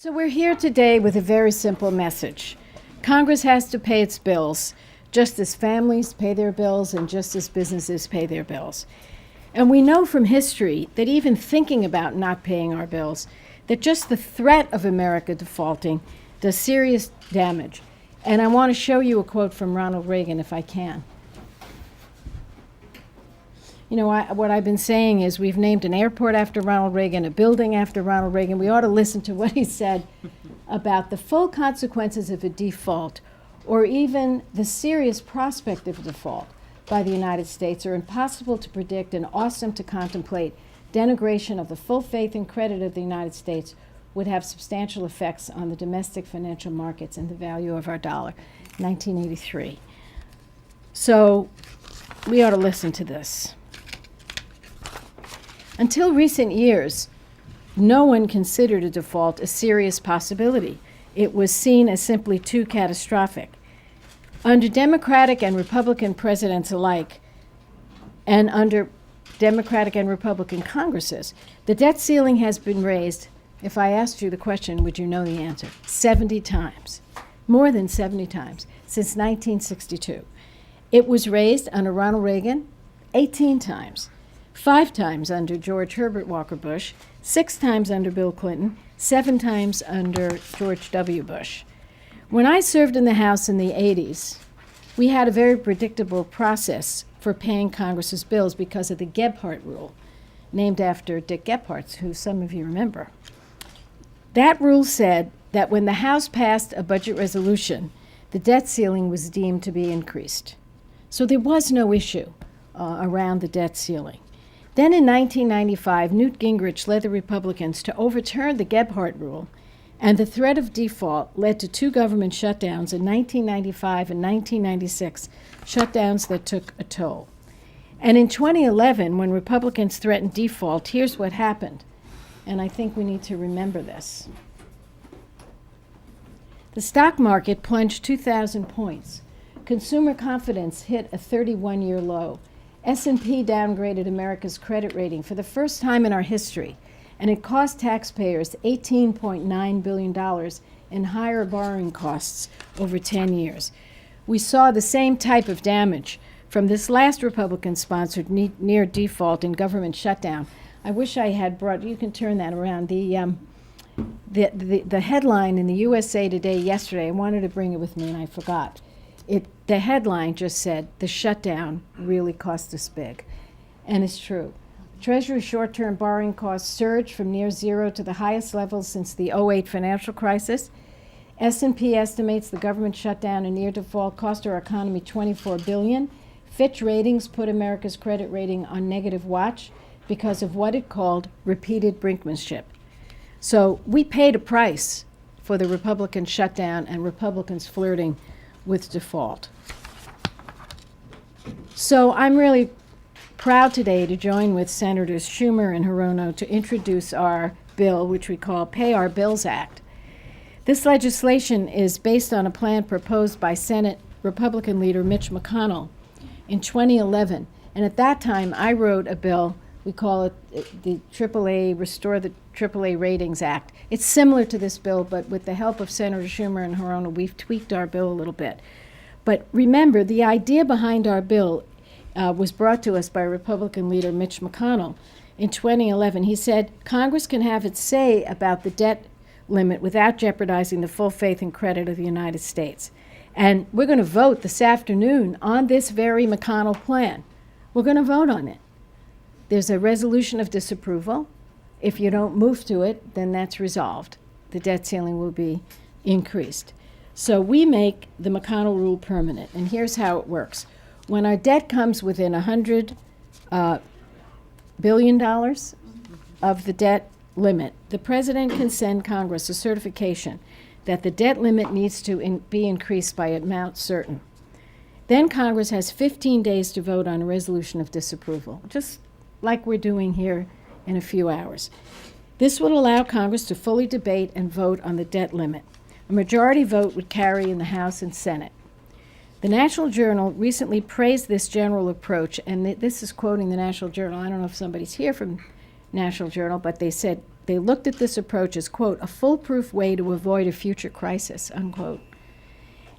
So we're here today with a very simple message. Congress has to pay its bills, just as families pay their bills and just as businesses pay their bills. And we know from history that even thinking about not paying our bills, that just the threat of America defaulting does serious damage. And I want to show you a quote from Ronald Reagan, if I can. You know, what I've been saying is we've named an airport after Ronald Reagan, a building after Ronald Reagan. We ought to listen to what he said about the full consequences of a default, or even the serious prospect of default by the United States, are impossible to predict and awesome to contemplate. Denigration of the full faith and credit of the United States would have substantial effects on the domestic financial markets and the value of our dollar. 1983. So we ought to listen to this. Until recent years, no one considered a default a serious possibility. It was seen as simply too catastrophic. Under Democratic and Republican presidents alike, and under Democratic and Republican Congresses, the debt ceiling has been raised. If I asked you the question, would you know the answer? 70 times, more than 70 times, since 1962. It was raised under Ronald Reagan 18 times. 5 times under George Herbert Walker Bush, 6 times under Bill Clinton, 7 times under George W. Bush. When I served in the House in the 80s, we had a very predictable process for paying Congress's bills because of the Gebhardt rule, named after Dick Gephardt, who some of you remember. That rule said that when the House passed a budget resolution, the debt ceiling was deemed to be increased. So there was no issue around the debt ceiling. Then in 1995, Newt Gingrich led the Republicans to overturn the Gebhardt rule, and the threat of default led to 2 government shutdowns in 1995 and 1996, shutdowns that took a toll. And in 2011, when Republicans threatened default, here's what happened, and I think we need to remember this. The stock market plunged 2,000 points. Consumer confidence hit a 31-year low. S&P downgraded America's credit rating for the first time in our history, and it cost taxpayers $18.9 billion in higher borrowing costs over 10 years. We saw the same type of damage from this last Republican-sponsored near default and government shutdown. I wish I had brought, you can turn that around, the headline in the USA Today yesterday. I wanted to bring it with me and I forgot. The headline just said, the shutdown really cost us big. And it's true. Treasury short-term borrowing costs surged from near zero to the highest levels since the '08 financial crisis. S&P estimates the government shutdown and near default cost our economy $24 billion. Fitch Ratings put America's credit rating on negative watch because of what it called repeated brinkmanship. So we paid a price for the Republican shutdown and Republicans flirting with default. So I'm really proud today to join with Senators Schumer and Hirono to introduce our bill, which we call Pay Our Bills Act. This legislation is based on a plan proposed by Senate Republican leader Mitch McConnell in 2011. And at that time, I wrote a bill, we call it the AAA, Restore the AAA Ratings Act. It's similar to this bill, but with the help of Senator Schumer and Hirono, we've tweaked our bill a little bit. But remember, the idea behind our bill was brought to us by Republican leader Mitch McConnell in 2011. He said, Congress can have its say about the debt limit without jeopardizing the full faith and credit of the United States. And we're going to vote this afternoon on this very McConnell plan. We're going to vote on it. There's a resolution of disapproval. If you don't move to it, then that's resolved. The debt ceiling will be increased. So we make the McConnell rule permanent, and here's how it works. When our debt comes within $100 billion of the debt limit, the president can send Congress a certification that the debt limit needs to be increased by an amount certain. Then Congress has 15 days to vote on a resolution of disapproval, just like we're doing here in a few hours. This would allow Congress to fully debate and vote on the debt limit. A majority vote would carry in the House and Senate. The National Journal recently praised this general approach, and this is quoting the National Journal. I don't know if somebody's here from National Journal, but they said They looked at this approach as, quote, a foolproof way to avoid a future crisis, unquote.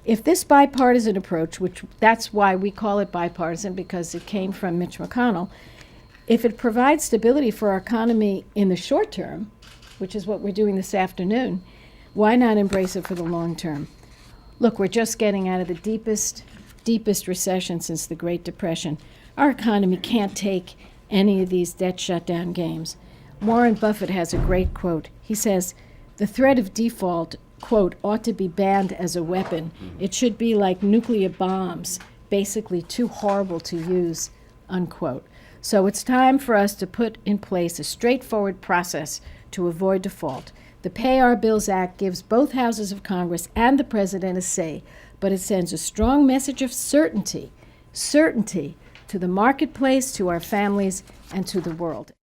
If this bipartisan approach, which that's why we call it bipartisan, because it came from Mitch McConnell, if it provides stability for our economy in the short term, which is what we're doing this afternoon, why not embrace it for the long term? Look, we're just getting out of the deepest recession since the Great Depression. Our economy can't take any of these debt shutdown games. Warren Buffett has a great quote. He says, the threat of default, quote, ought to be banned as a weapon. It should be like nuclear bombs, basically too horrible to use, unquote. So it's time for us to put in place a straightforward process to avoid default. The Pay Our Bills Act gives both houses of Congress and the president a say, but it sends a strong message of certainty to the marketplace, to our families, and to the world.